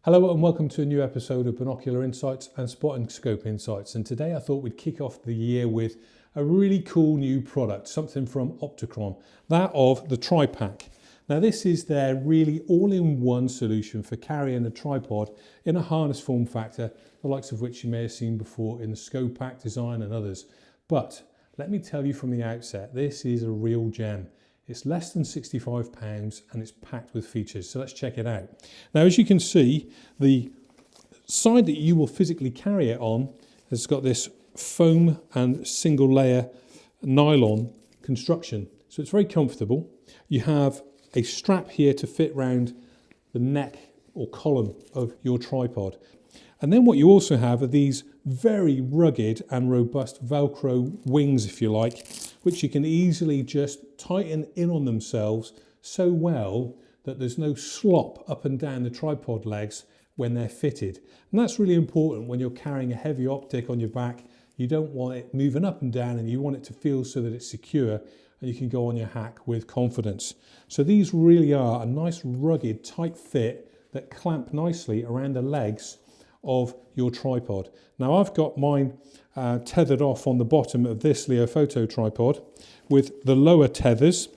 Hello and welcome to a new episode of Binocular Insights and Spot and Scope Insights. And today I thought we'd kick off the year with a really cool new product, something from Opticron, that of the Tri-Pac. Now this is their really all-in-one solution for carrying a tripod in a harness form factor, the likes of which you may have seen before in the Scopac design and others. But let me tell you from the outset, this is a real gem. It's less than £65 and it's packed with features. So let's check it out. Now, as you can see, the side that you will physically carry it on has got this foam and single layer nylon construction. So it's very comfortable. You have a strap here to fit round the neck or column of your tripod. And then what you also have are these very rugged and robust Velcro wings, if you like, which you can easily just tighten in on themselves so well that there's no slop up and down the tripod legs when they're fitted. And that's really important when you're carrying a heavy optic on your back. You don't want it moving up and down, and you want it to feel so that it's secure and you can go on your hack with confidence. So these really are a nice rugged tight fit that clamp nicely around the legs of your tripod. Now I've got mine tethered off on the bottom of this Leophoto tripod with the lower tethers,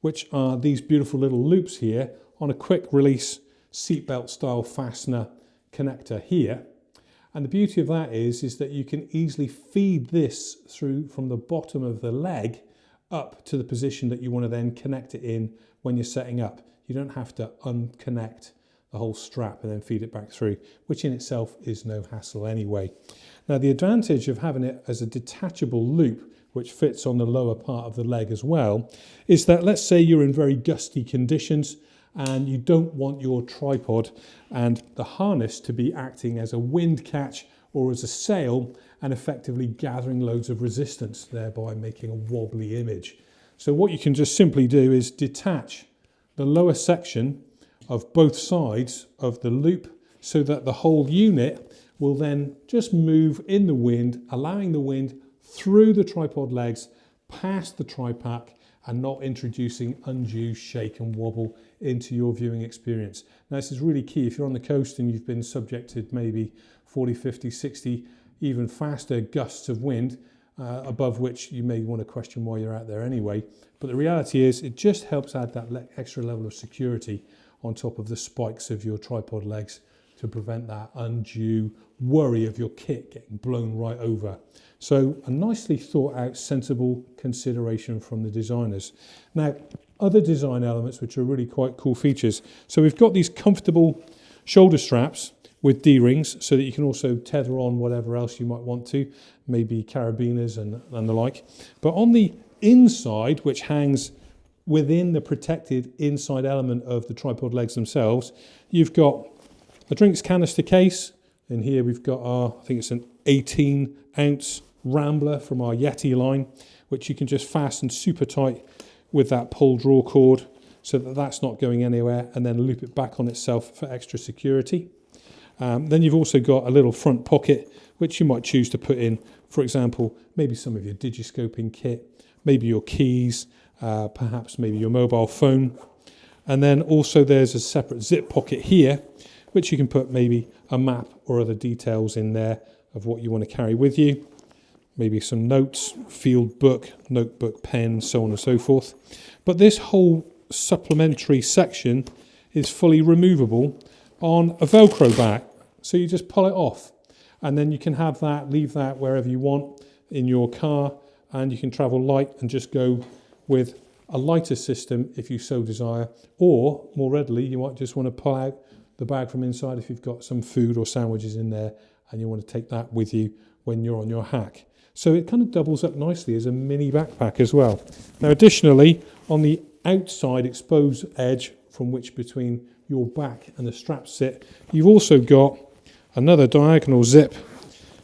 which are these beautiful little loops here on a quick release seatbelt style fastener connector here. And the beauty of that is that you can easily feed this through from the bottom of the leg up to the position that you want to then connect it in when you're setting up. You don't have to unconnect the whole strap and then feed it back through, which in itself is no hassle anyway. Now the advantage of having it as a detachable loop which fits on the lower part of the leg as well is that, let's say you're in very gusty conditions and you don't want your tripod and the harness to be acting as a wind catch or as a sail and effectively gathering loads of resistance, thereby making a wobbly image. So what you can just simply do is detach the lower section of both sides of the loop so that the whole unit will then just move in the wind, allowing the wind through the tripod legs, past the Tri-Pac, and not introducing undue shake and wobble into your viewing experience. Now this is really key if you're on the coast and you've been subjected maybe 40, 50, 60, even faster gusts of wind, above which you may want to question why you're out there anyway. But the reality is it just helps add that extra level of security on top of the spikes of your tripod legs to prevent that undue worry of your kit getting blown right over. So a nicely thought out, sensible consideration from the designers. Now, other design elements which are really quite cool features. So we've got these comfortable shoulder straps with D-rings so that you can also tether on whatever else you might want to, maybe carabiners and the like. But on the inside, which hangs within the protected inside element of the tripod legs themselves, you've got a drinks canister case. In here we've got our, I think it's an 18-ounce Rambler from our Yeti line, which you can just fasten super tight with that pull draw cord so that that's not going anywhere, and then loop it back on itself for extra security. Then you've also got a little front pocket which you might choose to put in, for example, maybe some of your digiscoping kit, maybe your keys, perhaps maybe your mobile phone. And then also there's a separate zip pocket here which you can put maybe a map or other details in there of what you want to carry with you, maybe some notes, field book, notebook, pen, so on and so forth. But this whole supplementary section is fully removable on a Velcro bag, so you just pull it off and then you can have that, leave that wherever you want in your car, and you can travel light and just go with a lighter system if you so desire, or more readily you might just want to pull out the bag from inside if you've got some food or sandwiches in there and you want to take that with you when you're on your hack. So it kind of doubles up nicely as a mini backpack as well. Now additionally, on the outside exposed edge from which between your back and the strap sit, you've also got another diagonal zip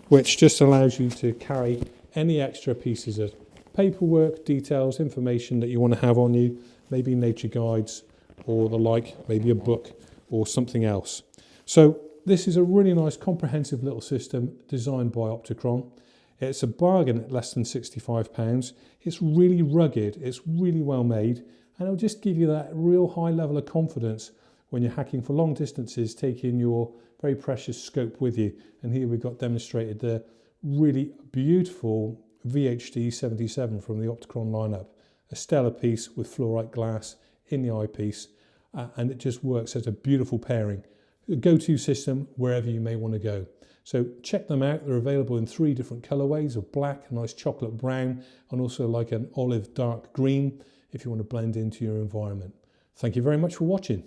which just allows you to carry any extra pieces of paperwork, details, information that you want to have on you, maybe nature guides or the like, maybe a book or something else. So this is a really nice comprehensive little system designed by Opticron. It's a bargain at less than £65. It's really rugged, it's really well made, and it'll just give you that real high level of confidence when you're hacking for long distances, taking your very precious scope with you. And here we've got demonstrated the really beautiful VHD 77 from the Opticron lineup. A stellar piece with fluorite glass in the eyepiece, and it just works as a beautiful pairing. A go-to system wherever you may want to go. So check them out. They're available in 3 different colorways of black, a nice chocolate brown, and also like an olive dark green if you want to blend into your environment. Thank you very much for watching.